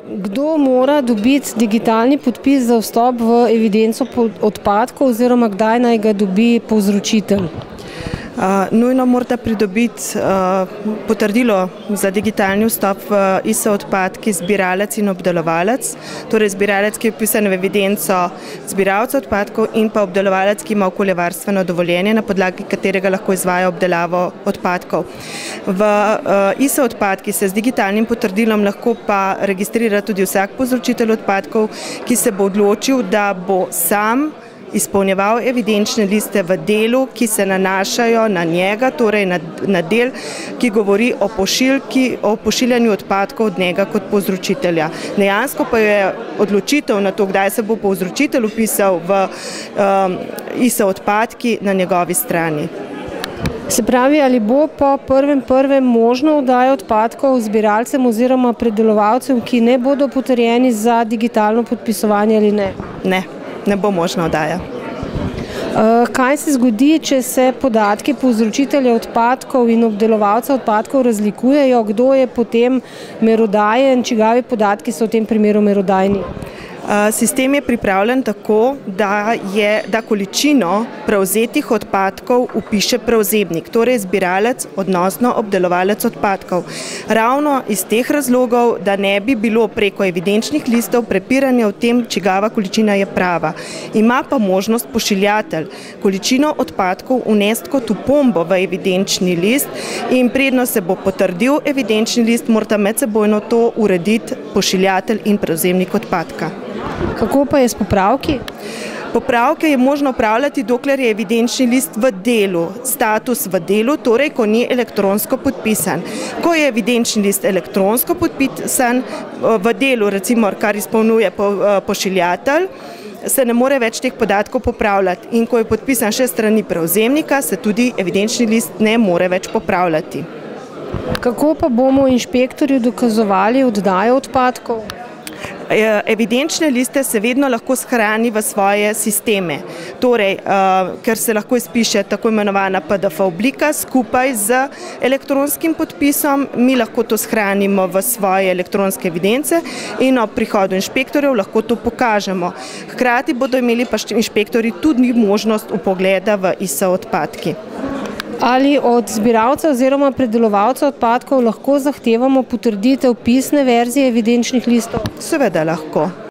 Kdo mora dobiti digitalni podpis za vstop v evidenco odpadkov oziroma kdaj naj ga dobi povzročitelj? Nujno morata pridobiti potrdilo za digitalni vstop v ISO odpadki zbiralec in obdelovalec, torej zbiralec, ki je vpisan v evidenco zbiralca odpadkov, in pa obdelovalec, ki ima okoljevarstveno dovoljenje, na podlagi katerega lahko izvaja obdelavo odpadkov. V ISO odpadki se z digitalnim potrdilom lahko pa registrira tudi vsak povzročitelj odpadkov, ki se bo odločil, da bo sam izpolnjeval evidenčne liste v delu, ki se nanašajo na njega, torej na del, ki govori o pošiljanju odpadkov od njega kot povzročitelja. Dejansko pa je odločitev na to, kdaj se bo povzročitelj vpisal v ISO odpadki, na njegovi strani. Se pravi, ali bo po 1.1. možno oddaja odpadkov zbiralcem oziroma predelovalcem, ki ne bodo potrjeni za digitalno podpisovanje ali ne? Ne bo možna oddaja. Kaj se zgodi, če se podatki povzročitelja odpadkov in obdelovalca odpadkov razlikujejo? Kdo je potem merodajen, čigavi podatki so v tem primeru merodajni? Sistem je pripravljen tako, da količino prevzetih odpadkov vpiše prevzemnik, torej zbiralec, odnosno obdelovalec odpadkov. Ravno iz teh razlogov, da ne bi bilo preko evidenčnih listov prepiranja o tem, čigava količina je prava. Ima pa možnost pošiljatelj količino odpadkov vnesti kot vpombo v evidenčni list in predno se bo potrdil evidenčni list, morata medsebojno to urediti pošiljatelj in prevzemnik odpadka. Kako pa je s popravki? Popravke je možno upravljati, dokler je evidenčni list v delu, status v delu, torej ko ni elektronsko podpisan. Ko je evidenčni list elektronsko podpisan v delu, recimo, kar izpolnjuje pošiljatelj, se ne more več teh podatkov popravljati, in ko je podpisan še strani prevzemnika, se tudi evidenčni list ne more več popravljati. Kako pa bomo inšpektorju dokazovali oddajo odpadkov? Evidenčne liste se vedno lahko shrani v svoje sisteme, torej, ker se lahko izpiše tako imenovana PDF oblika skupaj z elektronskim podpisom, mi lahko to shranimo v svoje elektronske evidence in ob prihodu inšpektorjev lahko to pokažemo. Hkrati bodo imeli pa inšpektorji tudi možnost vpogleda v ISO odpadki. Ali od zbiralca oziroma predelovalca odpadkov lahko zahtevamo potrditev pisne verzije evidenčnih listov? Seveda lahko.